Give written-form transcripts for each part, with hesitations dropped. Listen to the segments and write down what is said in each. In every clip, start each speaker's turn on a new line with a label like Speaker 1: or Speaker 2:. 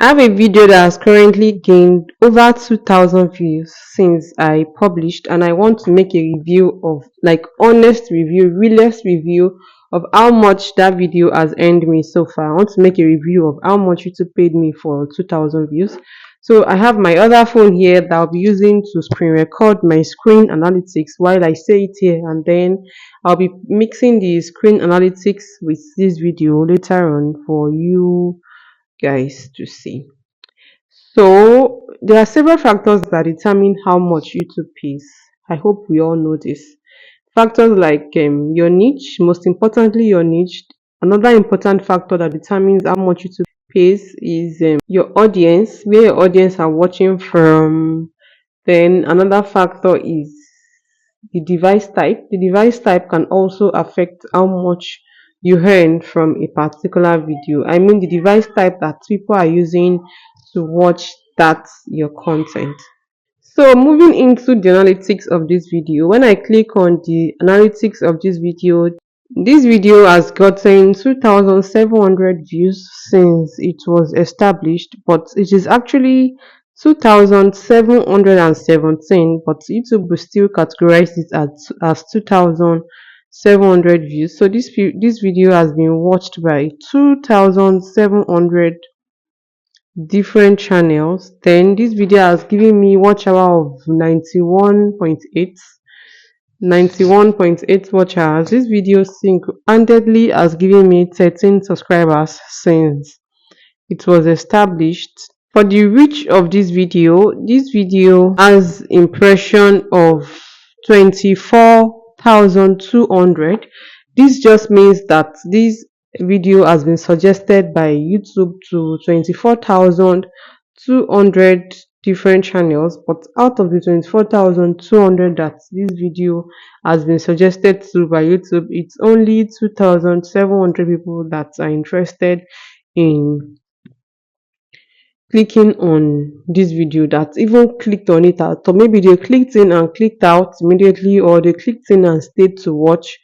Speaker 1: I have a video that has currently gained over 2,000 views since I published, and I want to make a review of, like, honest review, realest review of how much that video has earned me so far. I want to make a review of how much YouTube paid me for 2,000 views. So I have my other phone here that I'll be using to screen record my screen analytics while I say it here, and then I'll be mixing the screen analytics with this video later on for you guys to see. So there are several factors that determine how much YouTube pays. I hope we all know this. Factors like your niche, most importantly your niche. Another important factor that determines how much YouTube pays is your audience, where your audience are watching from. Then another factor is the device type. The device type can also affect how much you earn from a particular video. I mean the device type that people are using to watch that your content. So moving into the analytics of this video, when I click on the analytics of this video has gotten 2,700 views since it was established, but it is actually 2,717, but YouTube will still categorize it as 2,700 views. So this video has been watched by 2,700 different channels. Then this video has given me watch hour of 91.8 watch hours. This video single-handedly has given me 13 subscribers since it was established. For the reach of this video has impression of 24,200. This just means that this video has been suggested by YouTube to 24,200 different channels, but out of the 24,200 that this video has been suggested to by YouTube, it's only 2,700 people that are interested in clicking on this video, that even clicked on it out, or maybe they clicked in and clicked out immediately, or they clicked in and stayed to watch.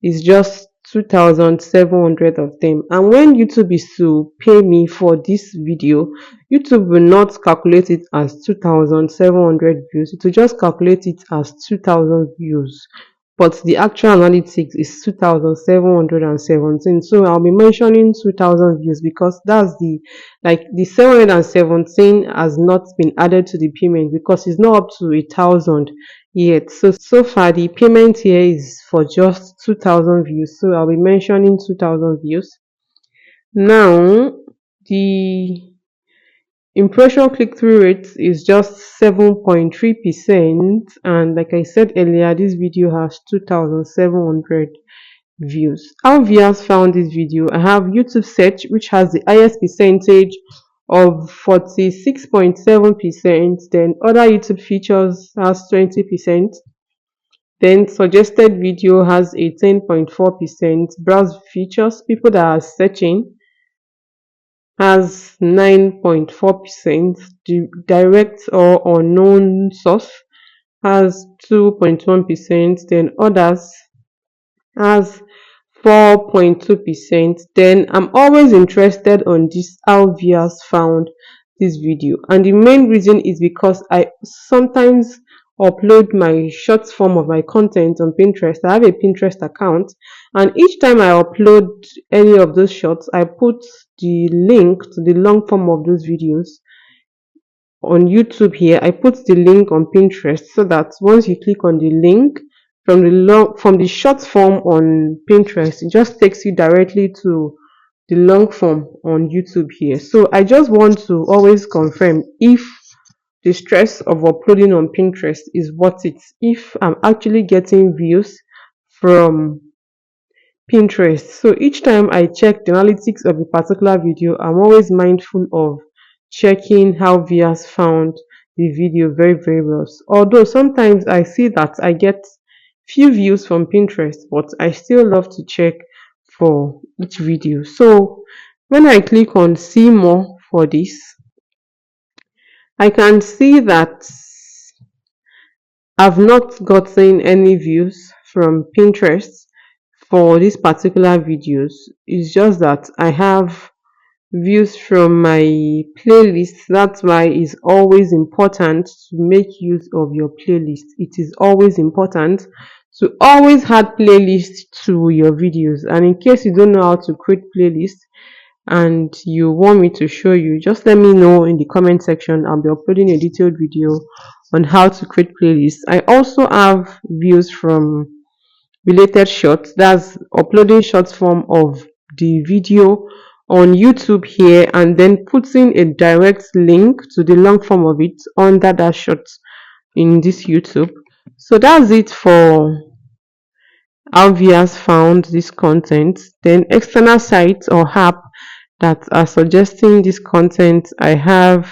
Speaker 1: Is just 2,700 of them. And when YouTube is to pay me for this video, YouTube will not calculate it as 2,700 views. It will just calculate it as 2,000 views, but the actual analytics is 2,717. So I'll be mentioning 2,000 views because that's the 717 has not been added to the payment because it's not up to 1,000 yet. So far the payment here is for just 2,000 views. So I'll be mentioning 2,000 views. Now the impression click-through rate is just 7.3%, and like I said earlier, this video has 2,700 views. How viewers found this video: I have YouTube search, which has the highest percentage of 46.7%. Then other YouTube features has 20%. Then suggested video has 18.4%. Browse features, people that are searching, has 9.4%. Direct or unknown source has 2.1%. Then others has 4.2%. Then I'm always interested on this, how viewers found this video, and the main reason is because I sometimes upload my short form of my content on Pinterest. I have a Pinterest account, and each time I upload any of those shorts, I put the link to the long form of those videos on YouTube. Here I put the link on Pinterest, so that once you click on the link from the short form on Pinterest, it just takes you directly to the long form on YouTube here. So I just want to always confirm if the stress of uploading on Pinterest is worth it, if I'm actually getting views from Pinterest. So each time I check the analytics of a particular video, I'm always mindful of checking how viewers found the video very, very well. Although sometimes I see that I get few views from Pinterest, but I still love to check for each video. So when I click on see more for this, I can see that I've not gotten any views from Pinterest for these particular videos. It's just that I have views from my playlist. That's why it's always important to make use of your playlist. It is always important to always add playlist to your videos. And in case you don't know how to create playlist and you want me to show you, just let me know in the comment section. I'll be uploading a detailed video on how to create playlists. I also have views from related shots, that's uploading short form of the video on YouTube here and then putting a direct link to the long form of it under that shot in this YouTube. So that's it for how viewers found this content. Then external sites or app that are suggesting this content, I have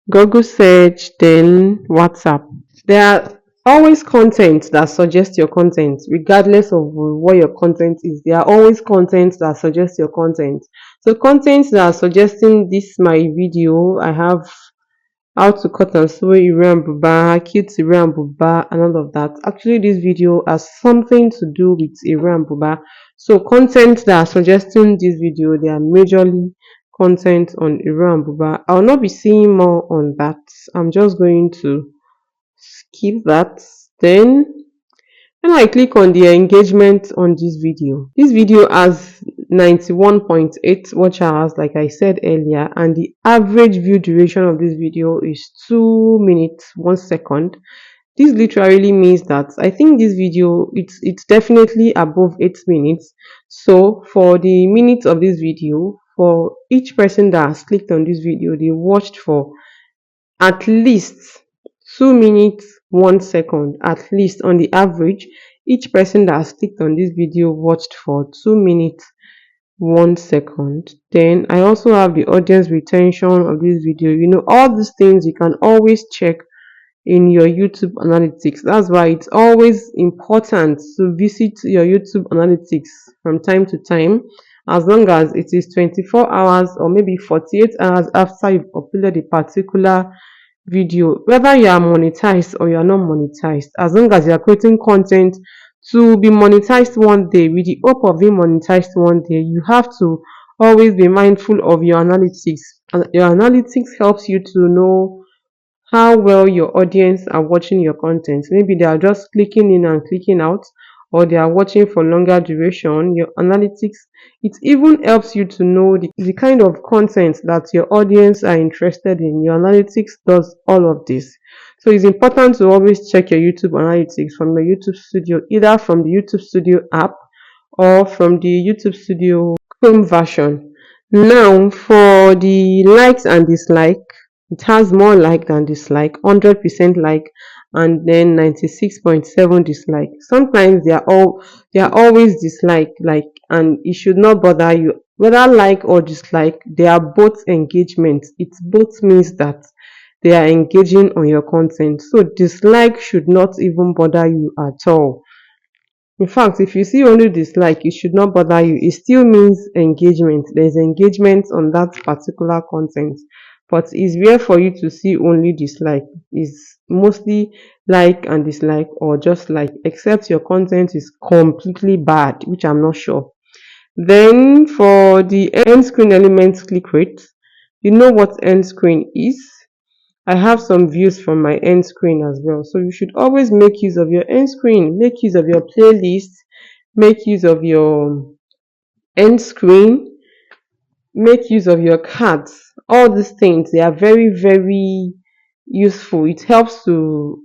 Speaker 1: Google search, then WhatsApp. There are always content that suggests your content, regardless of what your content is. There are always content that suggests your content. So content that are suggesting this my video, I have how to cut and sew Iran Buba, cute Iran Buba, and all of that. Actually, this video has something to do with Iran Buba. So content that are suggesting this video, they are majorly content on Iran Buba. I'll not be seeing more on that. I'm just going to skip that. Then when I click on the engagement on this video has 91.8 watch hours, like I said earlier, and the average view duration of this video is 2 minutes 1 second. This literally means that I think this video it's definitely above 8 minutes. So for the minutes of this video, for each person that has clicked on this video, they watched for at least 2 minutes 1 second. At least on the average, each person that has clicked on this video watched for 2 minutes 1 second. Then I also have the audience retention of this video. All these things you can always check in your YouTube analytics. That's why it's always important to visit your YouTube analytics from time to time, as long as it is 24 hours or maybe 48 hours after you've uploaded a particular video, whether you are monetized or you are not monetized. As long as you are creating content to be monetized one day, with the hope of being monetized one day, you have to always be mindful of your analytics. And your analytics helps you to know how well your audience are watching your content. Maybe they are just clicking in and clicking out, or they are watching for longer duration. Your analytics, it even helps you to know the kind of content that your audience are interested in. Your analytics does all of this. So it's important to always check your YouTube analytics from your YouTube studio, either from the YouTube studio app or from the YouTube studio Chrome version. Now for the likes and dislike, it has more like than dislike, 100% like, and then 96.7 dislike. Sometimes they are always dislike, like, and it should not bother you. Whether like or dislike, they are both engagement. It both means that they are engaging on your content. So dislike should not even bother you at all. In fact, if you see only dislike, it should not bother you. It still means engagement. There's engagement on that particular content. But it's rare for you to see only dislike. It's mostly like and dislike, or just like, except your content is completely bad, which I'm not sure. Then for the end screen element click rate, you know what end screen is. I have some views from my end screen as well. So you should always make use of your end screen, make use of your playlist, make use of your end screen, make use of your cards. All these things, they are very, very useful. It helps to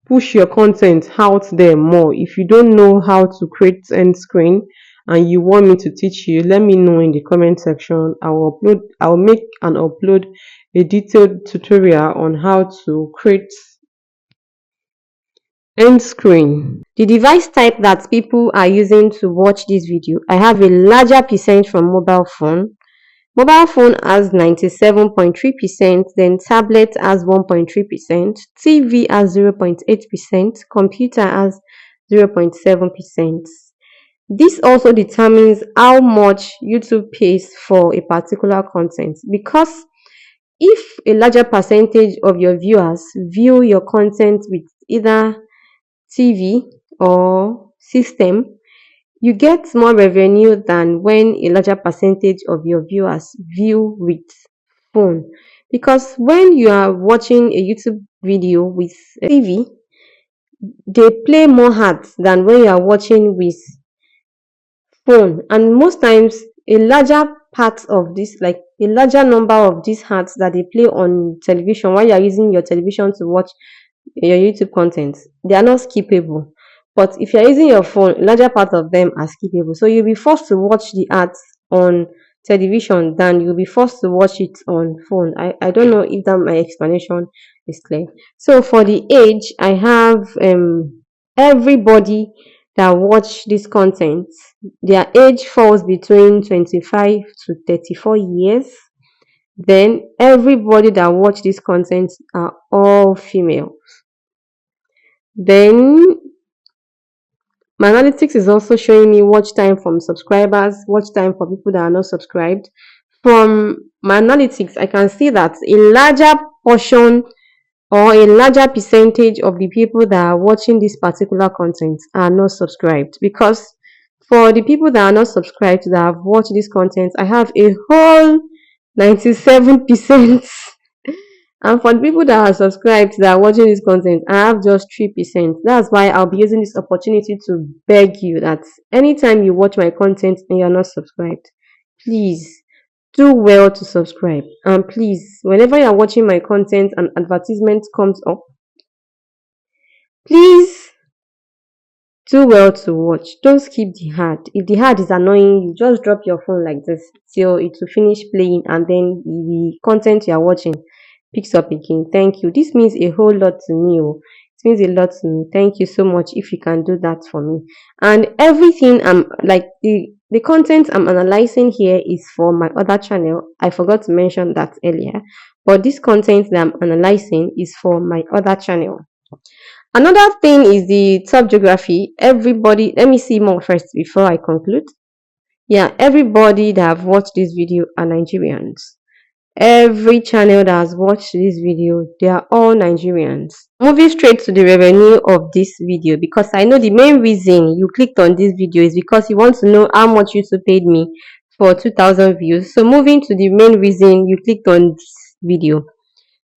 Speaker 1: push your content out there more. If you don't know how to create end screen and you want me to teach you, let me know in the comment section. I'll make and upload a detailed tutorial on how to create end screen. The device type that people are using to watch this video, I have a larger percent from mobile phone. Mobile phone has 97.3%, then tablet has 1.3%, TV has 0.8%, computer has 0.7%. This also determines how much YouTube pays for a particular content, because if a larger percentage of your viewers view your content with either TV or system, You get more revenue than when a larger percentage of your viewers view with phone. Because when you are watching a YouTube video with TV, they play more ads than when you are watching with phone. And most times, a larger part of this, like a larger number of these ads that they play on television while you are using your television to watch your YouTube content, they are not skippable. But if you're using your phone, a larger part of them are skippable. So you'll be forced to watch the ads on television than you'll be forced to watch it on phone. I don't know if that my explanation is clear. So for the age, I have everybody that watch this content, their age falls between 25 to 34 years. Then everybody that watch this content are all female. Then my analytics is also showing me watch time from subscribers, watch time for people that are not subscribed. From my analytics, I can see that a larger portion or a larger percentage of the people that are watching this particular content are not subscribed. Because for the people that are not subscribed that have watched this content, I have a whole 97%. And for the people that are subscribed that are watching this content, I have just 3%. That's why I'll be using this opportunity to beg you that anytime you watch my content and you're not subscribed, please do well to subscribe. And please, whenever you're watching my content and advertisement comes up, please do well to watch. Don't skip the ad. If the ad is annoying you, just drop your phone like this till it will finish playing and then the content you are watching picks up again. Thank you. This means a whole lot to me. Oh. It means a lot to me. Thank you so much if you can do that for me. And everything I'm like the content I'm analyzing here is for my other channel. I forgot to mention that earlier. But this content that I'm analyzing is for my other channel. Another thing is the top geography. Everybody, let me see more first before I conclude. Yeah, everybody that have watched this video are Nigerians. Every channel that has watched this video, they are all Nigerians. Moving straight to the revenue of this video, because I know the main reason you clicked on this video is because you want to know how much YouTube paid me for 2,000 views. So moving to the main reason you clicked on this video.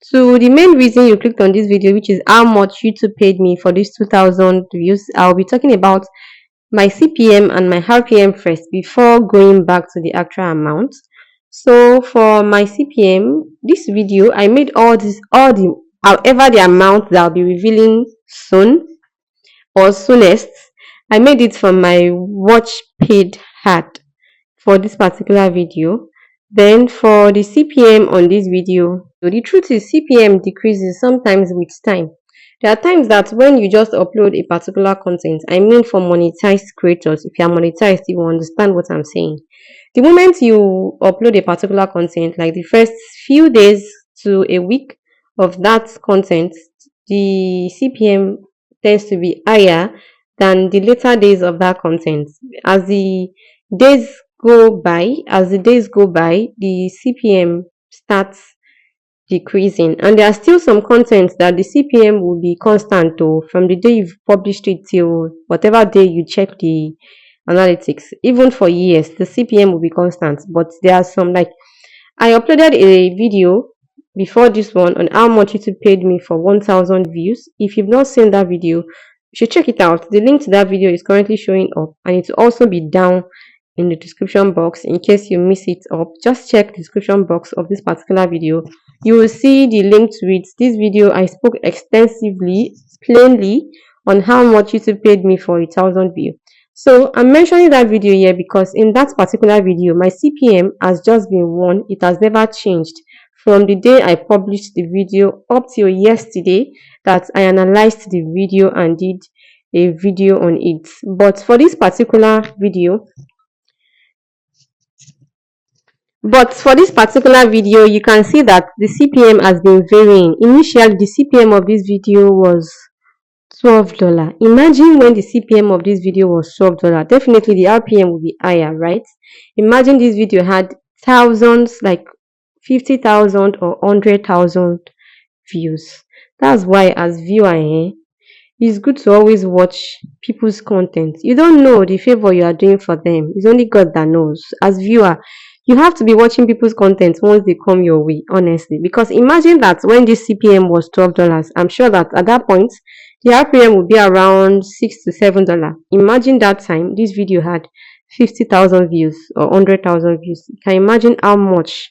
Speaker 1: So the main reason you clicked on this video, which is how much YouTube paid me for these 2,000 views, I'll be talking about my CPM and my RPM first before going back to the actual amount. So for my CPM, this video I made however the amount that I'll be revealing soon or soonest, I made it from my watch paid ad for this particular video. Then for the CPM on this video, so the truth is CPM decreases sometimes with time. There are times that when you just upload a particular content, I mean for monetized creators, if you are monetized, you will understand what I'm saying. The moment you upload a particular content, like the first few days to a week of that content, the CPM tends to be higher than the later days of that content. As the days as the days go by, the CPM starts decreasing. And there are still some content that the CPM will be constant to from the day you've published it till whatever day you check the analytics. Even for years, the CPM will be constant. But there are some, like I uploaded a video before this one on how much YouTube paid me for 1,000 views. If you've not seen that video, you should check it out. The link to that video is currently showing up, and it will also be down in the description box in case you miss it up. Just check the description box of this particular video. You will see the link to it. This video I spoke extensively, plainly, on how much YouTube paid me for 1,000 views. So I'm mentioning that video here because in that particular video, my CPM has just been one. It has never changed from the day I published the video up till yesterday that I analyzed the video and did a video on it. But for this particular video, you can see that the CPM has been varying. Initially, the CPM of this video was $12. Imagine when the CPM of this video was $12. Definitely the RPM will be higher, right? Imagine this video had thousands, like 50,000 or 100,000 views. That's why as viewer, It's good to always watch people's content. You don't know the favor you are doing for them. It's only God that knows. As viewer, you have to be watching people's content once they come your way, honestly. Because imagine that when this CPM was $12, I'm sure that at that point the RPM would be around $6 to $7. Imagine that time this video had 50,000 views or 100,000 views. You can imagine how much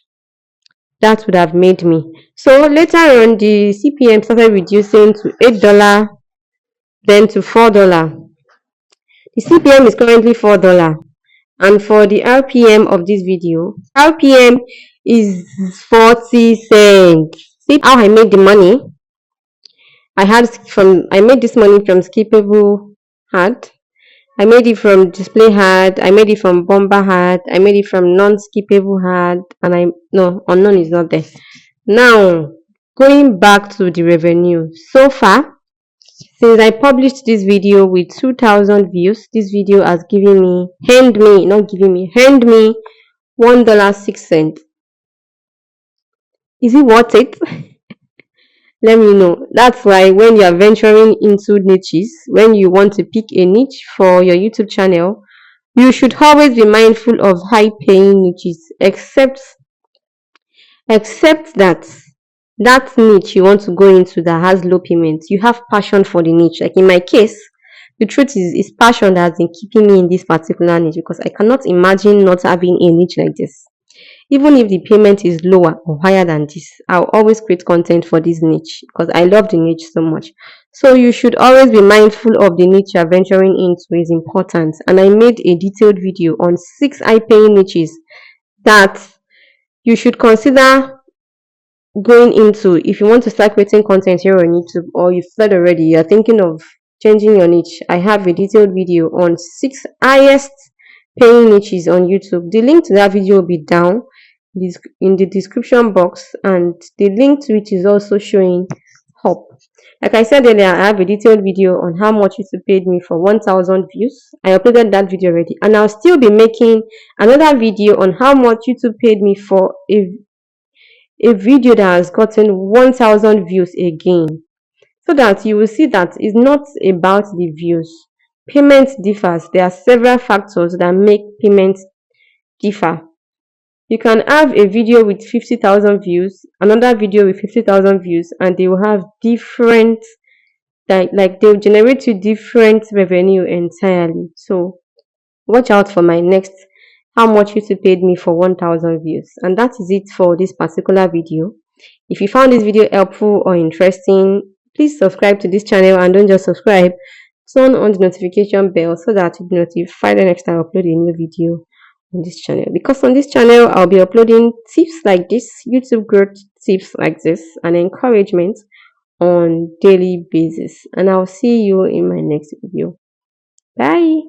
Speaker 1: that would have made me. So later on, the CPM started reducing to $8, then to $4. The CPM is currently $4. And for the RPM of this video, RPM is 40 cents. See how I made the money? I made this money from skippable ad. I made it from display ad. I made it from bomber ad. I made it from non-skippable ad. And I no unknown is not there. Now going back to the revenue. So far, since I published this video with 2,000 views, this video has given me, earned me $1.06. Is it worth it? Let me know. That's why when you are venturing into niches, when you want to pick a niche for your YouTube channel, you should always be mindful of high paying niches, except that niche you want to go into that has low payment, you have passion for the niche. Like in my case, the truth is, it's passion that has been keeping me in this particular niche because I cannot imagine not having a niche like this. Even if the payment is lower or higher than this, I'll always create content for this niche because I love the niche so much. So you should always be mindful of the niche you're venturing into is important. And I made a detailed video on 6 high paying niches that you should consider going into if you want to start creating content here on YouTube, or you've started already, you're thinking of changing your niche. I have a detailed video on 6 highest paying niches on YouTube. The link to that video will be down in the description box, and the link to it is also showing up. Like I said earlier, I have a detailed video on how much YouTube paid me for 1,000 views. I uploaded that video already, and I'll still be making another video on how much YouTube paid me for a video that has gotten 1,000 views again, so that you will see that it's not about the views. Payment differs. There are several factors that make payment differ. You can have a video with 50,000 views, another video with 50,000 views, and they will have different, like they'll generate you different revenue entirely. So watch out for my next how much YouTube paid me for 1,000 views. And that is it for this particular video. If you found this video helpful or interesting, please subscribe to this channel, and don't just subscribe, turn on the notification bell so that you'll be notified the next time I upload a new video on this channel. Because on this channel, I'll be uploading tips like this, YouTube growth tips like this, and encouragement on daily basis. And I'll see you in my next video. Bye.